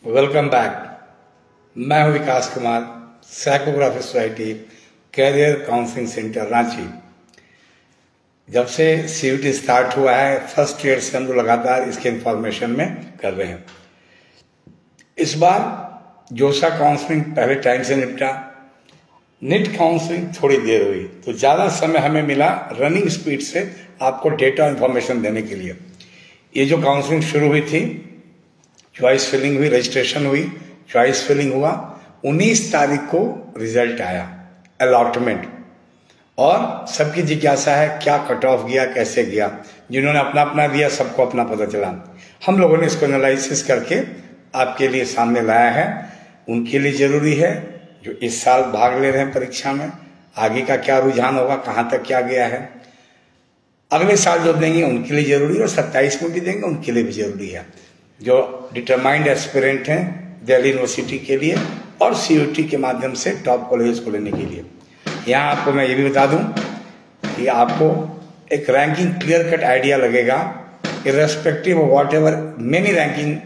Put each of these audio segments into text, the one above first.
Welcome back. मैं हूं Vikas Kumar, psychography society career counselling centre Ranchi. जब से सीयूटी स्टार्ट हुआ है फर्स्ट ईयर से हम लोग लगातार इसके इंफॉर्मेशन में कर रहे हैं। इस बार जोशा काउंसलिंग पहले टाइम से निपटा, निट काउंसलिंग थोड़ी देर हुई, तो ज़्यादा समय हमें मिला रनिंग स्पीड से आपको डेटा इंफॉर्मेशन देने के लिए। ये जो काउंसलिंग शुरू हुई थी, चॉइस फिलिंग हुई, रजिस्ट्रेशन हुई, चॉइस फिलिंग हुआ, 19 तारीख को रिजल्ट आया, अलॉटमेंट। और सबकी जिज्ञासा है क्या कट ऑफ गया, कैसे गया। जिन्होंने अपना अपना दिया सबको अपना पता चला। हम लोगों ने इसको एनालिसिस करके आपके लिए सामने लाया है। उनके लिए जरूरी है जो इस साल भाग ले रहे हैं परीक्षा में, आगे का क्या रुझान होगा, कहाँ तक क्या गया है। अगले साल जो देंगे उनके लिए जरूरी है, और 27 में भी देंगे उनके लिए भी जरूरी है। जो डिटरमाइंड एस्पिरेंट हैं दिल्ली यूनिवर्सिटी के लिए और सीयूटी के माध्यम से टॉप कॉलेज को लेने के लिए। यहाँ आपको मैं ये भी बता दूं कि आपको एक रैंकिंग क्लियर कट आइडिया लगेगा, irrespective of whatever many ranking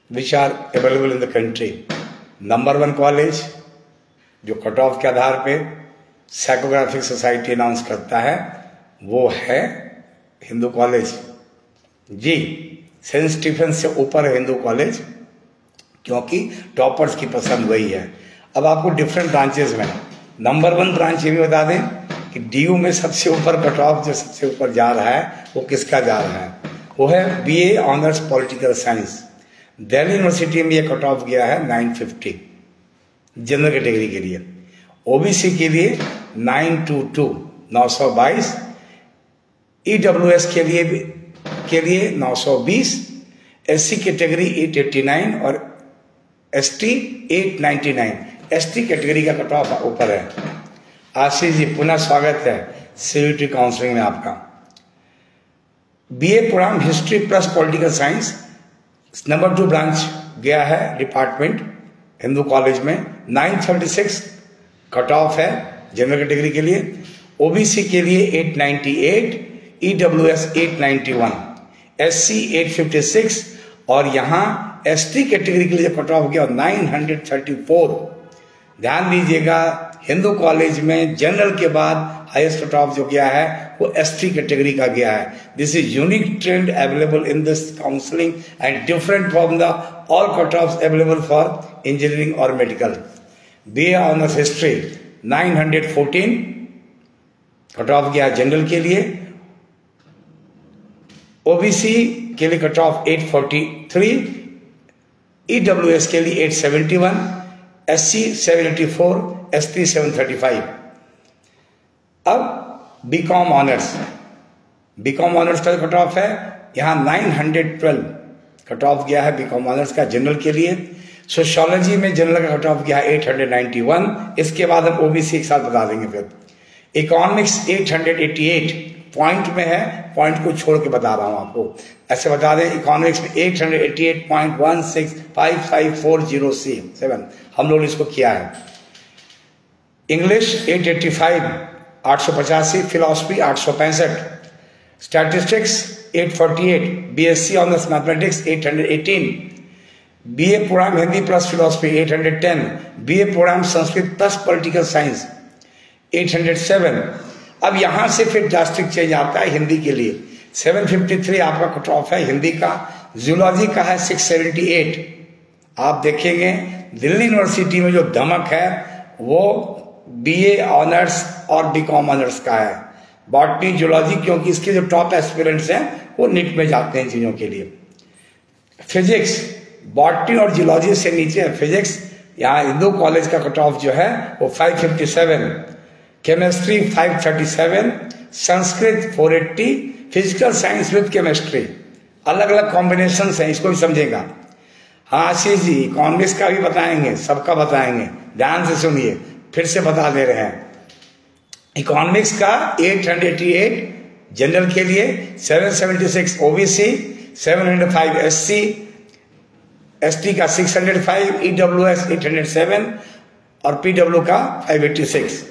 which are available in the country. Number 1 college जो कट ऑफ के आधार पे साइकोग्राफिक सोसाइटी अनाउंस करता है वो है हिंदू कॉलेज जी। सेंट स्टीफन से ऊपर है हिंदू कॉलेज, क्योंकि टॉपर्स की पसंद वही है। अब आपको डिफरेंट ब्रांचेस में नंबर 1 ब्रांच ये भी बता दें कि डीयू में सबसे ऊपर कट ऑफ जो सबसे ऊपर जा रहा है वो किसका जा रहा है, वो है BA honours political science. Delhi university में ये कट ऑफ गया है 950 जनरल कैटेगरी के लिए, ओबीसी के लिए 922 922, ईडब्ल्यूएस के लिए 920, एससी कैटेगरी 889 और एसटी 899। एसटी कैटेगरी का कट ऑफ ऊपर है। आशीष जी पुनः स्वागत है सीयूटी काउंसलिंग में आपका। BA program history plus political science number 2 branch गया है डिपार्टमेंट हिंदू कॉलेज में, 936 कट ऑफ है जनरल कैटेगरी के लिए, ओबीसी के लिए 898, ईडब्ल्यूएस 891, एससी 856 और यहाँ एसटी कैटेगरी के लिए कट ऑफ गया 934। ध्यान दीजिएगा हिंदू कॉलेज में जनरल के बाद हाईएस्ट कट ऑफ जो गया है वो एसटी कैटेगरी का गया है। This is unique trend available in this counselling and different from the all cut off available for engineering और medical. BA honours history 914 cut off गया जनरल के लिए, ओबीसी के लिए कट ऑफ 843, ईडब्ल्यूएस के लिए 871, एससी 784, एसटी 735। अब BCom honours का कट ऑफ है यहाँ 912 कट ऑफ गया है बीकॉम ऑनर्स का जनरल के लिए। सोशियोलॉजी में जनरल का कट ऑफ गया है 891। इसके बाद हम ओबीसी एक साथ बता देंगे। फिर इकोनॉमिक्स 888 पॉइंट में है, पॉइंट को छोड़ के बता रहा हूं आपको, ऐसे बता दें। इकोनॉमिक्स में 888.1655407 हम लोग इसको किया है। English 885 885, philosophy 865, statistics 848, BSc honours mathematics 818, BA program Hindi plus philosophy 810, BA program Sanskrit plus political science 807। अब यहां से फिर ड्रास्टिक चेंज आता है हिंदी के लिए, 753 आपका कट ऑफ है हिंदी का। जूलॉजी का है 678। आप देखेंगे दिल्ली यूनिवर्सिटी में जो धमक है वो बीए ऑनर्स और बीकॉम ऑनर्स का है, बॉटनी जूलॉजी, क्योंकि इसके जो टॉप एस्पिरेंट्स हैं वो निट में जाते हैं चीजों के लिए। फिजिक्स बॉटनी और जूलॉजी से नीचे है फिजिक्स। यहाँ हिंदू कॉलेज का कट ऑफ जो है वो 557, chemistry 537, Sanskrit 480, physical science with chemistry. अलग अलग कॉम्बिनेशन है, इसको भी समझेगा। हाँ आशीष जी इकोनॉमिक्स का भी बताएंगे, सबका बताएंगे, ध्यान से सुनिए, फिर से बता दे रहे हैं। इकोनॉमिक्स का 888 जनरल के लिए, 776 ओबीसी, 705 एससी, एसटी का 605, ईडब्ल्यूएस 807 और पीडब्ल्यू का 586।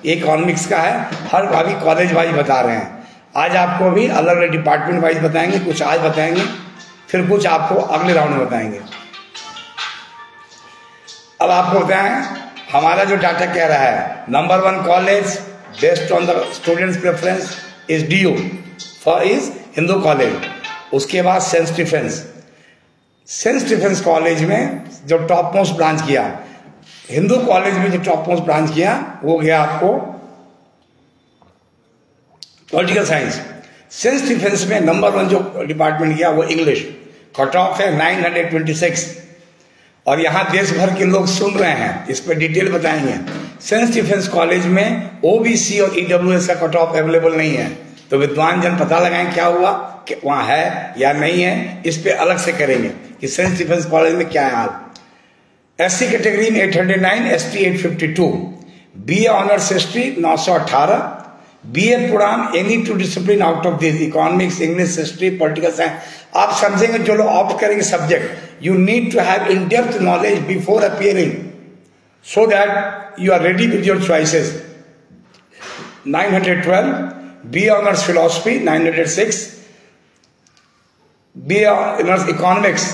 इकोनॉमिक्स का है। हर अभी कॉलेज वाइज बता रहे हैं। आज आपको भी अलग अलग डिपार्टमेंट वाइज बताएंगे, कुछ आज बताएंगे, फिर कुछ आपको अगले राउंड में बताएंगे। अब आपको बताएं हमारा जो डाटा कह रहा है, number 1 college based on the students preference is DU for is Hindu college. उसके बाद सेंट स्टीफेंस कॉलेज में जो टॉप मोस्ट ब्रांच किया, हिंदू कॉलेज में जो टॉप मोस्ट ब्रांच किया वो गया आपको पॉलिटिकल साइंस। सेंट स्टीफेंस में नंबर 1 जो डिपार्टमेंट गया वो इंग्लिश, कट ऑफ है 926। और यहाँ देश भर के लोग सुन रहे हैं, इस पर डिटेल बताएंगे। सेंट स्टीफेंस कॉलेज में OBC और EWS का कट ऑफ अवेलेबल नहीं है, तो विद्वान जन पता लगाएं क्या हुआ, कि वहाँ है या नहीं है। इस पे अलग से करेंगे कि सेंट स्टीफेंस कॉलेज में क्या है हाल। SC कैटेगरी में 809, ST 852, BA honours history 918, BA पुराण any 2 discipline out of this, economics, English, history, political science. आप समझेंगे जो लोग ऑप्ट करेंगे subject, you need to have in depth knowledge before appearing so that you are ready with your choices. 912, BA honours philosophy 906, BA honours economics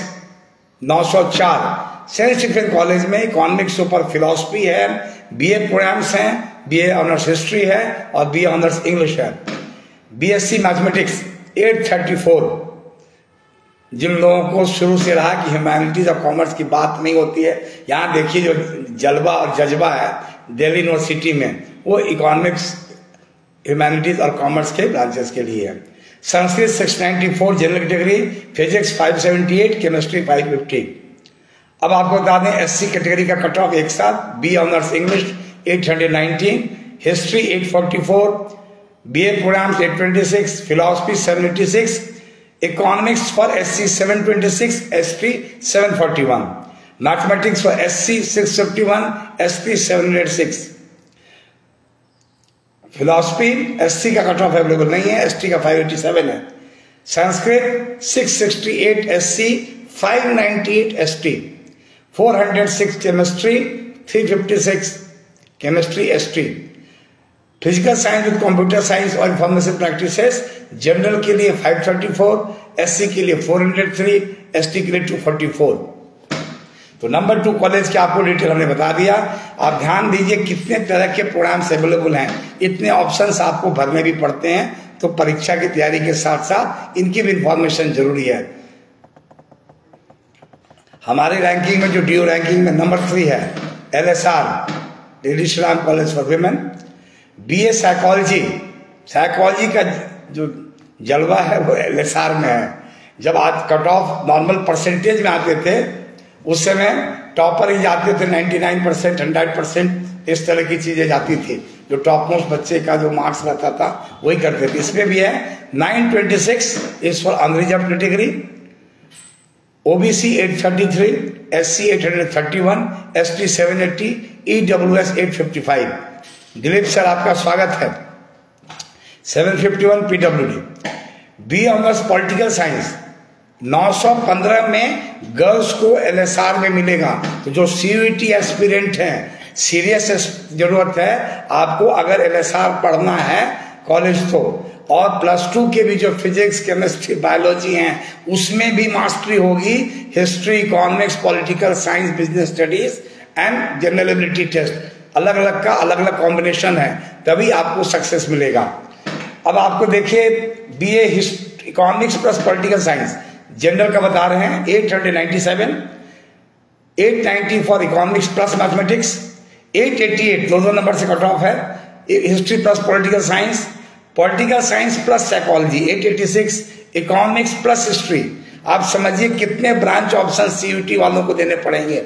904। Saint Stephen's college में economics ऊपर philosophy है, BA poems हैं, BA honours history है और BA honours English है। BSc mathematics 834। जिन लोगों को शुरू से रहा कि ह्यूमैनिटीज और कॉमर्स की बात नहीं होती है, यहाँ देखिए जो जलवा और जज्बा है दिल्ली यूनिवर्सिटी में, वो इकोनॉमिक्स, ह्यूमैनिटीज और कॉमर्स के ब्रांचेस के लिए है। Sanskrit 694 general category, physics 578, chemistry 550। अब आपको बता दें SC कैटेगरी का कट ऑफ एक साथ, BA honours English 819, history 844, BA programs 826, philosophy 786, economics for SC 726, ST 741, mathematics for SC 651, ST 706। Philosophy SC का कट ऑफ अवेलेबल नहीं है, ST का 587 है। Sanskrit 668 SC, 598 ST, 406 chemistry, 356 chemistry ST। Physical science with computer science और information practices general के लिए 534, SC के लिए 403, ST के लिए 244। तो नंबर 2 कॉलेज के आपको डिटेल हमने बता दिया। आप ध्यान दीजिए कितने तरह के प्रोग्राम्स अवेलेबल हैं, इतने ऑप्शंस आपको भरने भी पड़ते हैं, तो परीक्षा की तैयारी के साथ साथ इनकी भी इंफॉर्मेशन जरूरी है। हमारे रैंकिंग में जो DU रैंकिंग में नंबर 3 है LSR, Delhi Shri Ram college for women. BA psychology का जो जलवा है वो LSR में है। जब आज कट ऑफ नॉर्मल परसेंटेज में आते थे, उस समय टॉपर ही जाते थे 99%, 100%, इस तरह की चीजें जाती थी। जो टॉप मोस्ट बच्चे का जो मार्क्स रहता था वही करते थे। इसमें भी है 926 is for unreserved category, OBC 833, SC 831, ST 780, EWS 855। Dilip sir आपका स्वागत है। 751 PWD। BA honours political science 915 में गर्ल्स को LSR में मिलेगा। तो जो CUET एस्पिरेंट हैं, सीरियस जरूरत है आपको, अगर LSR पढ़ना है कॉलेज तो, और +2 के भी जो फिजिक्स, केमिस्ट्री, बायोलॉजी हैं उसमें भी मास्टरी होगी, history, economics, political science, business studies and general ability test, अलग अलग का अलग अलग कॉम्बिनेशन है, तभी आपको सक्सेस मिलेगा। अब आपको देखिए BA economics plus political science general का बता रहे हैं 897, 890 फॉर इकोनॉमिक्स प्लस मैथमेटिक्स, 888 दो नंबर से कट ऑफ है। History plus political science plus psychology 886, economics plus history. आप समझिए कितने ब्रांच ऑप्शन CUET वालों को देने पड़ेंगे।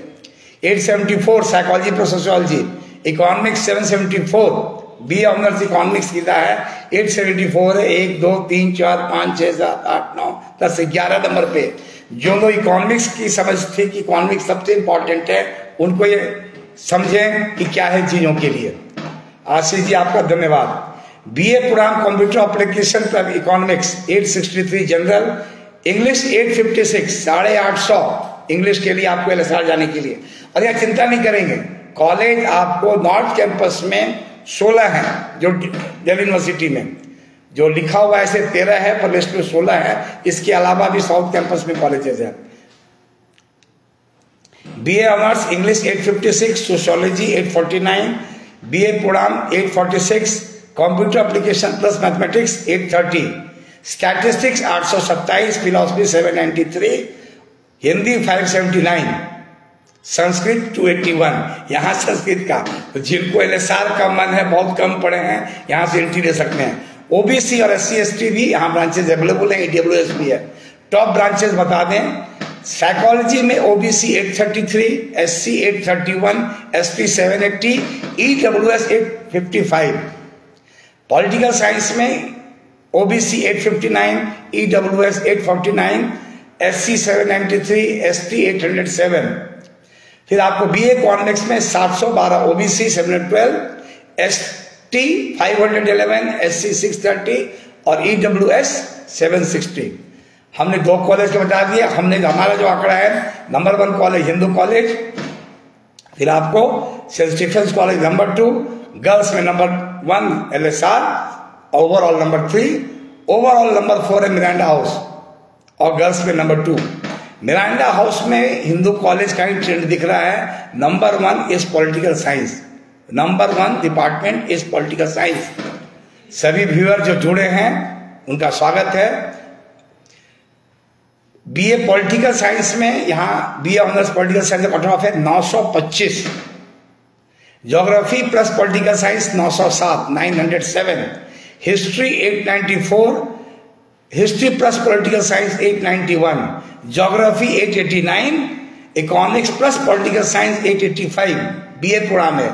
874 psychology plus sociology, economics 774, BA honours economics कितना है 874 है। 1 2 3 4 5 6 7 8 9 10 11 नंबर पे जो लोग इकोनॉमिक्स की समझ थी कि इकोनॉमिक्स सबसे इंपॉर्टेंट है, उनको ये समझें कि क्या है चीजों के लिए। आशीष जी आपका धन्यवाद। BA प्रोग्राम कंप्यूटर एप्लीकेशन पर इकोनॉमिक्स 863 जनरल, इंग्लिश 856, 850 इंग्लिश के लिए आपको LSR जाने के लिए। और यह चिंता नहीं करेंगे, कॉलेज आपको नॉर्थ कैंपस में 16 है, जो दिल्ली यूनिवर्सिटी में जो लिखा हुआ है ऐसे 13 है, पर लिस्ट में 16 है। इसके अलावा भी साउथ कैंपस में कॉलेजेस हैं। BA honours English 856, sociology 849, BA program 846, computer application plus mathematics 830, statistics 827, philosophy 793, Hindi 579, Sanskrit 281। यहाँ संस्कृत का तो जिनको LSR का मन है, बहुत कम पढ़े हैं, यहाँ से एंट्री ले सकते हैं। OBC और SC ST भी यहाँ ब्रांचेज अवेलेबल हैं, EWS भी है। टॉप ब्रांचेज बता दें, साइकोलॉजी में OBC 833, SC 831, ST 780, EWS 855। Political science में OBC 859, EWS 849, SC 793, ST 807। फिर आपको BA इकोनॉमिक्स में 712, OBC 712, ST 511, SC 630 और EWS 760। हमने 2 कॉलेज को बता दिया। हमने हमारा जो आंकड़ा है, नंबर 1 कॉलेज हिंदू कॉलेज, फिर आपको saint Stephen's college number 2, girls में number 1 LSR, overall number 3, overall number 4 है मिरांडा हाउस और गर्ल्स में नंबर 2। मिरांडा हाउस में हिंदू कॉलेज का ही ट्रेंड दिख रहा है। Number 1 is political science, number 1 department is political science. सभी व्यूअर जो जुड़े हैं उनका स्वागत है। BA पॉलिटिकल साइंस में यहाँ BA ऑनर्स पॉलिटिकल साइंस का कट ऑफ है 925, geography plus political science 907, 907, history 894, history plus political science 891, geography 889, economics plus political science 885। BA programme है।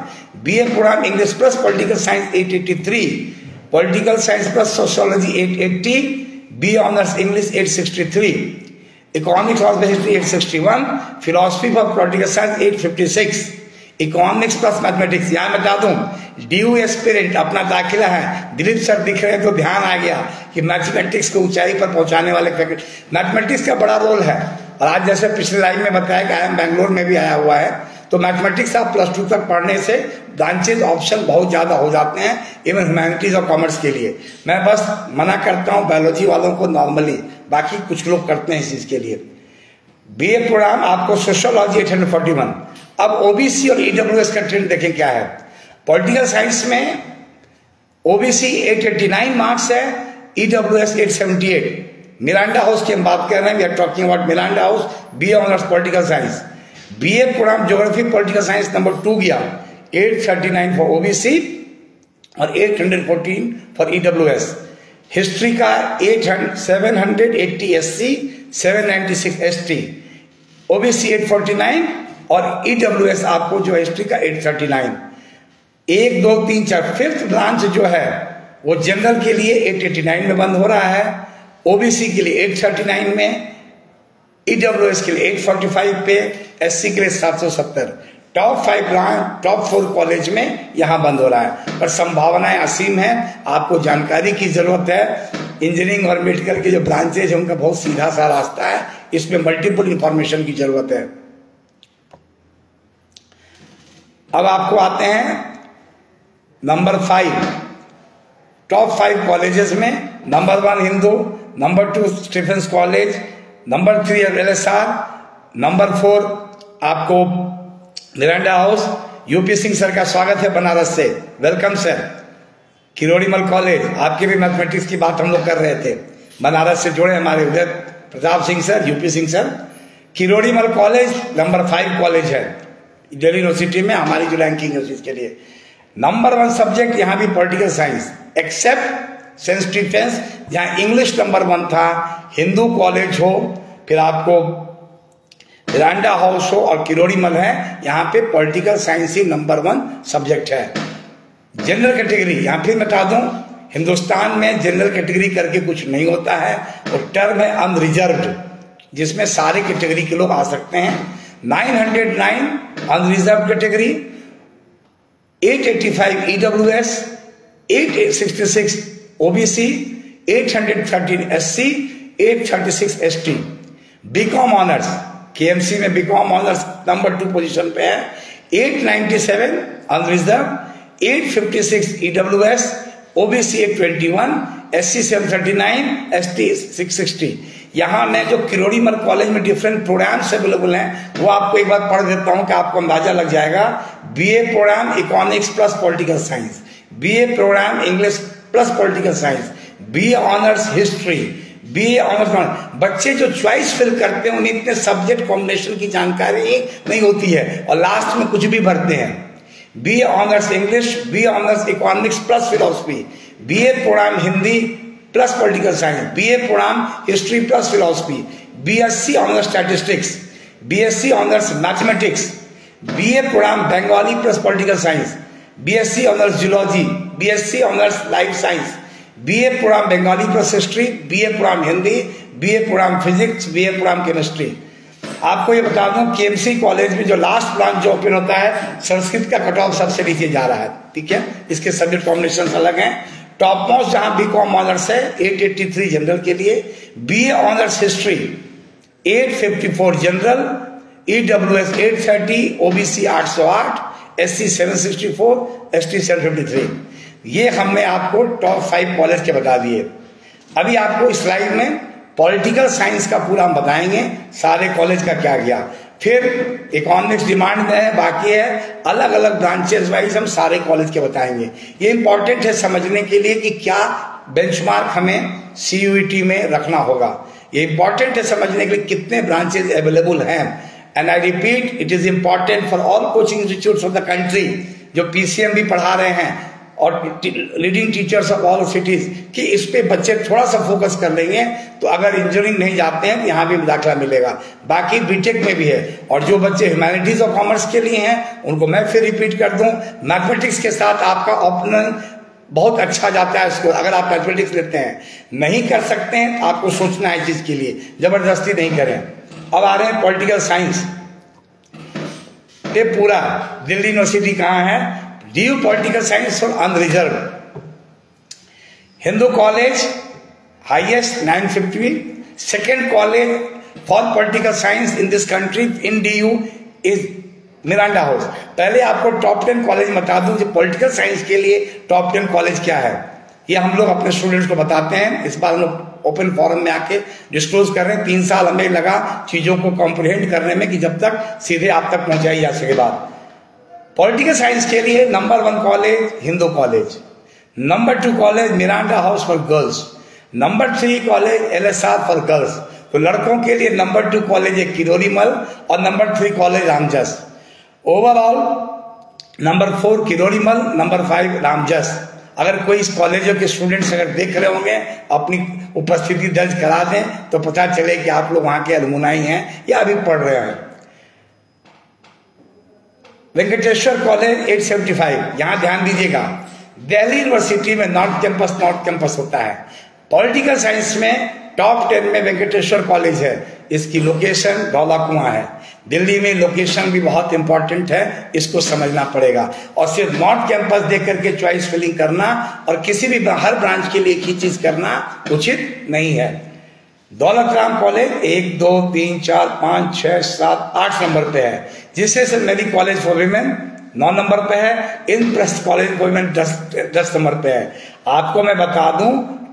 BA programme English plus political science 883, political science plus sociology 880, BA honours English 863, economics और history 861, philosophy for political science 856, economics plus mathematics. यहाँ बता दूं, DU aspirant अपना दाखिला है, Dilip sir दिख रहे हैं तो ध्यान आ गया कि मैथमेटिक्स को ऊंचाई पर पहुंचाने वाले मैथमेटिक्स का बड़ा रोल है। और आज जैसे पिछले लाइन में बताया कि IIM बैंगलोर में भी आया हुआ है, तो मैथमेटिक्स आप +2 तक पढ़ने से ब्रांचेज ऑप्शन बहुत ज़्यादा हो जाते हैं, इवन ह्यूमैनिटीज और कॉमर्स के लिए। मैं बस मना करता हूँ बायोलॉजी वालों को नॉर्मली, बाकी कुछ लोग करते हैं इस चीज़ के लिए। BA प्रोग्राम आपको सोशियोलॉजी 841। अब OBC और EWS का ट्रेंड देखें क्या है। पॉलिटिकल साइंस में OBC 889 मार्क्स है, EWS 878। मिरांडा हाउस की हम बात कर रहे हैं, we are talking about Miranda house, BA honours political science. BA program geography political science number 2 गया, 839 फॉर OBC और 814 फॉर EWS। हिस्ट्री का 780 SC, 796 ST, OBC 849 और EWS आपको जो हिस्ट्री का 839। 1 2 3 4 5th ब्रांच जो है वो जनरल के लिए 889 में बंद हो रहा है, OBC के लिए 839 में, EWS के लिए 845 पे, SC के लिए 770। टॉप 5 ब्रांच, टॉप 4 कॉलेज में यहां बंद हो रहा है, पर संभावनाएं असीम है। आपको जानकारी की जरूरत है। इंजीनियरिंग और मेडिकल के जो ब्रांचेज है उनका बहुत सीधा सा रास्ता है, इसमें मल्टीपल इंफॉर्मेशन की जरूरत है। अब आपको आते हैं नंबर 5, टॉप 5 कॉलेजेस में। Number 1 Hindu, number 2 Stephen's college, number 3 LSR, number 4 आपको Miranda house. UP Singh sir का स्वागत है बनारस से, वेलकम सर। किरोड़ीमल कॉलेज, आपके भी मैथमेटिक्स की बात हम लोग कर रहे थे, बनारस से जुड़े हमारे Uday Pratap Singh sir, UP Singh sir. Kirorimal college number 5 college है दिल्ली यूनिवर्सिटी में, हमारी जो रैंकिंग है उसके लिए। नंबर 1 सब्जेक्ट यहाँ भी political science, except Saint Stephen's जहाँ इंग्लिश नंबर 1 था। हिंदू कॉलेज हो, फिर आपको मिरांडा हाउस हो और किरोड़ीमल है, यहाँ पे पॉलिटिकल साइंस ही नंबर 1 सब्जेक्ट है। जनरल कैटेगरी, यहाँ फिर बता दूं, हिंदुस्तान में जनरल कैटेगरी करके कुछ नहीं होता है, और टर्म है अनरिजर्व्ड, जिसमें सारे कैटेगरी के लोग आ सकते हैं। 909 unreserved category, 885 EWS, 866 OBC, 813 SC, 836 ST। BCom honours, KMC में बीकॉम ऑनर्स नंबर 2 पोजीशन पे है, 897 unreserved, 856 EWS, OBC 821, SC 739, ST 660। यहाँ मैं जो किरोड़ीमल कॉलेज में डिफरेंट प्रोग्राम्स अवेलेबल हैं वो आपको एक बार पढ़ देता हूँ कि आपको अंदाजा लग जाएगा। BA program economics plus political science, BA program English plus political science, BA honours history, BA honours. बच्चे जो चॉइस फिल करते हैं उन्हें इतने सब्जेक्ट कॉम्बिनेशन की जानकारी नहीं होती है और लास्ट में कुछ भी भरते हैं। BA honours English, BA honours economics plus philosophy, BA program Hindi plus political science, BA program history plus philosophy, BSc honours statistics, BSc honours mathematics, BA program Bengali plus political science, BSc honours geology, BSc honours life science, BA program Bengali plus history, BA program Hindi, BA program physics, BA program chemistry. आपको ये बता दूं KMC college में जो last branch जो open होता है संस्कृत का कट ऑफ सबसे नीचे जा रहा है, ठीक है। इसके सब्जेक्ट कॉम्बिनेशन अलग हैं। टॉप मोस्ट जहां बीकॉम ऑनर्स है 883 जनरल के लिए, BA honours history 854 general, EWS 830, OBC 808, SC 764, ST 753। ये हमने आपको टॉप 5 कॉलेज के बता दिए। अभी आपको इस स्लाइड में पॉलिटिकल साइंस का पूरा हम बताएंगे, सारे कॉलेज का क्या गया। फिर इकोनॉमिक्स डिमांड में है, बाकी है अलग अलग ब्रांचेस वाइज हम सारे कॉलेज के बताएंगे। ये इंपॉर्टेंट है समझने के लिए कि क्या बेंचमार्क हमें सीयूईटी में रखना होगा। ये इंपॉर्टेंट है समझने के लिए कितने ब्रांचेस अवेलेबल हैं। And I repeat, it is important for all coaching institutes of the country जो पीसीएम भी पढ़ा रहे हैं और leading teachers of all cities कि इस पे बच्चे थोड़ा सा फोकस कर लेंगे तो अगर इंजीनियरिंग नहीं जाते हैं तो यहाँ भी दाखिला मिलेगा। बाकी बीटेक में भी है। और जो बच्चे ह्यूमैनिटीज और कॉमर्स के लिए हैं उनको मैं फिर रिपीट कर दूं, मैथमेटिक्स के साथ आपका ऑप्शनल बहुत अच्छा जाता है इसको। अगर आप मैथमेटिक्स लेते हैं, नहीं कर सकते हैं तो आपको सोचना है चीज के लिए, जबरदस्ती नहीं करें। अब आ रहे हैं पॉलिटिकल साइंस। ये पूरा दिल्ली यूनिवर्सिटी कहाँ है? DU political science for unreserved. Hindu college highest 950। Second college for political science in this country in DU is Miranda house. पहले आपको टॉप 10 कॉलेज बता दूं जो पॉलिटिकल साइंस के लिए टॉप 10 कॉलेज क्या है, ये हम लोग अपने स्टूडेंट्स को बताते हैं। इस बार हम लोग ओपन फोरम में आके डिस्क्लोज कर रहे हैं। 3 साल हमें लगा चीजों को कॉम्प्रिहेंड करने में कि जब तक सीधे आप तक पहुंचाई जा सके बात। पॉलिटिकल साइंस के लिए number 1 college Hindu college, number 2 college Miranda house for girls, number 3 college LSR for girls. तो लड़कों के लिए नंबर 2 कॉलेज है किरोड़ीमल और number 3 college Ramjas. Overall number 4 Kirorimal, number 5 Ramjas. अगर कोई इस कॉलेजों के स्टूडेंट्स अगर देख रहे होंगे अपनी उपस्थिति दर्ज करा दें तो पता चले कि आप लोग वहां के अलमुनाई हैं या अभी पढ़ रहे हैं। वेंकटेश्वर कॉलेज 875, यहां ध्यान दीजिएगा दिल्ली यूनिवर्सिटी में नॉर्थ कैंपस होता है। पॉलिटिकल साइंस में टॉप 10 में वेंकटेश्वर कॉलेज है। इसकी लोकेशन धौला कुआं है। दिल्ली में लोकेशन भी बहुत इंपॉर्टेंट है, इसको समझना पड़ेगा। और सिर्फ नॉर्थ कैंपस देख करके चॉइस फिलिंग करना और किसी भी हर ब्रांच के लिए एक ही चीज करना उचित नहीं है। दौलत राम कॉलेज 1, 2, 3, 4, 5, 6, 7, 8 नंबर पे है। जिससे से मेरी कॉलेज फॉर वीमेन 9 नंबर पे है। Indraprastha college for women 10 number पे है। आपको मैं बता दूं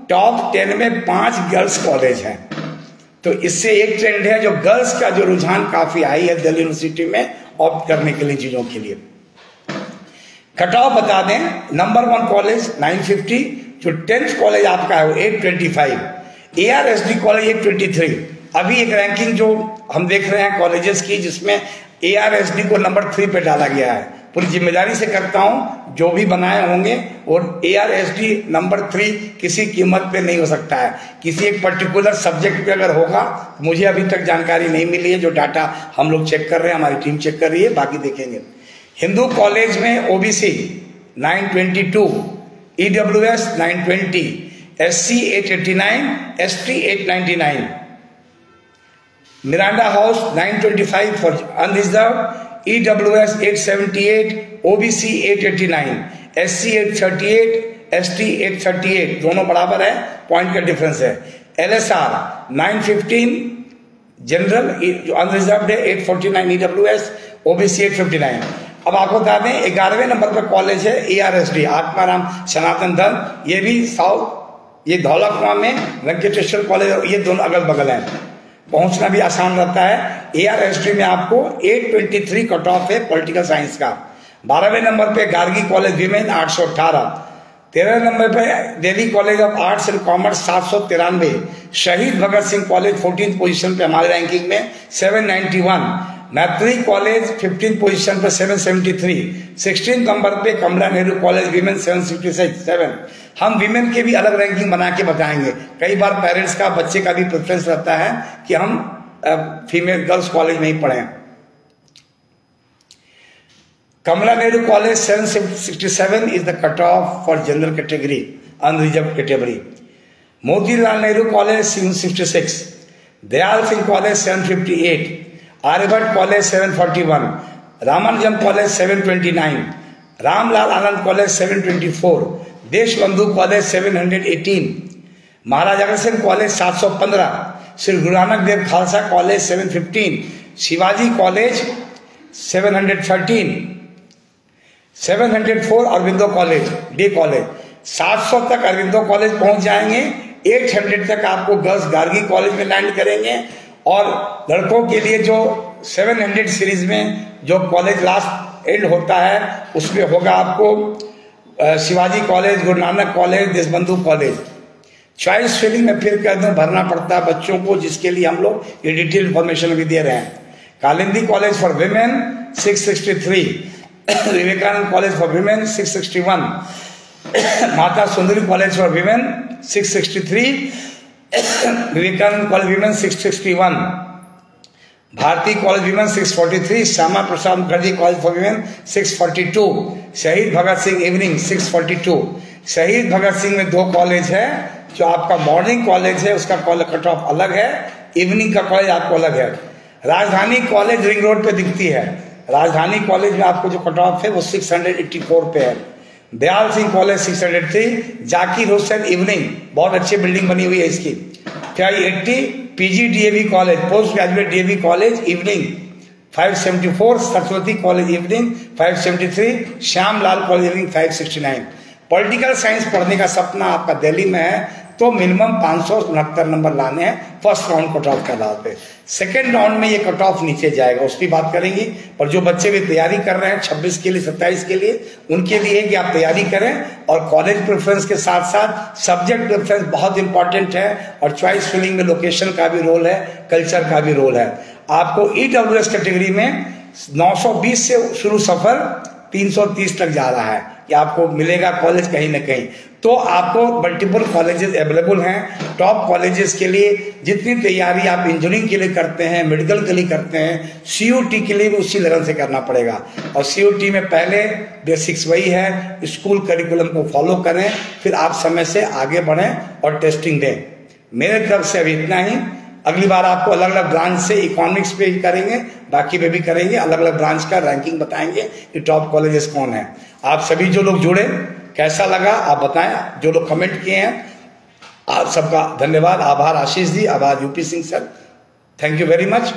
टॉप 10 में 5 गर्ल्स कॉलेज हैं। तो इससे एक ट्रेंड है जो गर्ल्स का जो रुझान काफी आई है दिल्ली यूनिवर्सिटी में ऑप्ट करने के लिए चीजों के लिए। कट ऑफ बता दें, नंबर 1 कॉलेज 950, जो 10th कॉलेज आपका है वो 825, ARSD कॉलेज 823। अभी एक रैंकिंग जो हम देख रहे हैं कॉलेजेस की जिसमें ARSD को नंबर 3 पे डाला गया है। पूरी जिम्मेदारी से करता हूं, जो भी बनाए होंगे और ARSD नंबर 3 किसी कीमत पे नहीं हो सकता है। किसी एक पर्टिकुलर सब्जेक्ट पे अगर होगा, मुझे अभी तक जानकारी नहीं मिली है। जो डाटा हम लोग चेक कर रहे हैं, हमारी टीम चेक कर रही है, बाकी देखेंगे। हिंदू कॉलेज में OBC 922, EWS 920, SC 889, ST 899, Miranda house 925 for unreserved, EWS 878, OBC 889, SC 838, ST 838, दोनों बराबर है, पॉइंट का डिफरेंस है। LSR 915 जनरल जो अनरिजर्व है 849, EWS OBC 859। अब आपको बता दें 11वें नंबर पर कॉलेज है ARSD आत्माराम सनातन धर्म। ये भी साउथ ये धौला कुआं में वेंकटेश्वर कॉलेज, और ये दोनों अगल बगल हैं, पहुंचना भी आसान रहता है। AR हिस्ट्री में आपको 823 कट ऑफ है पॉलिटिकल साइंस का। 12वें नंबर पे गार्गी कॉलेज विमेन 818। 13वें नंबर पे Delhi college of arts and commerce 793। शहीद Bhagat Singh college 14th position पे हमारे रैंकिंग में 791। मैत्री कॉलेज 15th पोजीशन पे 773। 16th नंबर पे कमला नेहरू कॉलेज विमेन 767। हम विमेन के भी अलग रैंकिंग बना के बताएंगे। कई बार पेरेंट्स का, बच्चे का भी प्रेफरेंस रहता है कि हम फीमेल गर्ल्स कॉलेज में ही पढ़ें। Kamala Nehru college 767 is the cut off for general category, unreserved category. Motilal Nehru college 766। Dayal Singh college 758। Aryabhatta college 741। Ramanujam college 729। Ramlal Anand college 724। Deshbandhu college 718। Maharaja Agrasen college 715। Shri Guru Nanak Dev Khalsa college 715। Shivaji college 713। 704 Aurobindo college, day college. 700 तक अरविंदो कॉलेज पहुंच जाएंगे। 800 तक आपको गर्ल्स गार्गी कॉलेज में लैंड करेंगे। और लड़कों के लिए जो 700 सीरीज में जो कॉलेज लास्ट एंड होता है उसमें होगा आपको Shivaji college, Guru Nanak college, Deshbandhu college. Choice filling में फिर कह दूं भरना पड़ता है बच्चों को, जिसके लिए हम लोग ये डिटेल इन्फॉर्मेशन भी दे रहे हैं। Kalindi college for women 663। Vivekananda college for women 661। Mata Sundari college for women 663। Vivekananda college women 661। Bharati college women 643। Shyama Prasad Mukherjee college for women 642। Shaheed Bhagat Singh evening 642। Shaheed Bhagat Singh में 2 कॉलेज है, जो आपका मॉर्निंग कॉलेज है उसका कॉलेज कट ऑफ अलग है, इवनिंग का कॉलेज आपको अलग है। राजधानी कॉलेज रिंग रोड पे दिखती है। राजधानी कॉलेज में आपको जो कट ऑफ है वो 684 पे है। दयाल सिंह कॉलेज 603। जाकिर हुसैन इवनिंग, बहुत अच्छी बिल्डिंग बनी हुई है इसकी, 580। PG DAV college, post graduate DAV college evening 574। Saraswati college evening 573। Shyamlal college evening 569। Political science पढ़ने का सपना आपका दिल्ली में है तो मिनिमम 569 नंबर लाने हैं फर्स्ट राउंड कट ऑफ के आधार पे। सेकेंड राउंड में ये कट ऑफ नीचे जाएगा, उसकी बात करेंगे। पर जो बच्चे भी तैयारी कर रहे हैं 26 के लिए, 27 के लिए, उनके लिए कि आप तैयारी करें। और कॉलेज प्रेफरेंस के साथ साथ सब्जेक्ट प्रेफरेंस बहुत इंपॉर्टेंट है। और चॉइस फिलिंग में लोकेशन का भी रोल है, कल्चर का भी रोल है। आपको EWS कैटेगरी में 920 से शुरू सफर 330 तक जा रहा है कि आपको मिलेगा कॉलेज कहीं ना कहीं। तो आपको मल्टीपल कॉलेजेस अवेलेबल हैं। टॉप कॉलेजेस के लिए जितनी तैयारी आप इंजीनियरिंग के लिए करते हैं, मेडिकल के लिए करते हैं, CUT के लिए भी उसी लगन से करना पड़ेगा। और CUT में पहले बेसिक्स वही है, स्कूल करिकुलम को फॉलो करें, फिर आप समय से आगे बढ़ें और टेस्टिंग दें। मेरे तरफ से अभी इतना ही। अगली बार आपको अलग अलग ब्रांच से इकोनॉमिक्स पे भी करेंगे, बाकी पे भी करेंगे, अलग अलग ब्रांच का रैंकिंग बताएंगे कि टॉप कॉलेजेस कौन है। आप सभी जो लोग जुड़े, कैसा लगा आप बताएं। जो लोग कमेंट किए हैं आप सबका धन्यवाद, आभार। आशीष जी, आभार UP Singh sir, thank you very much.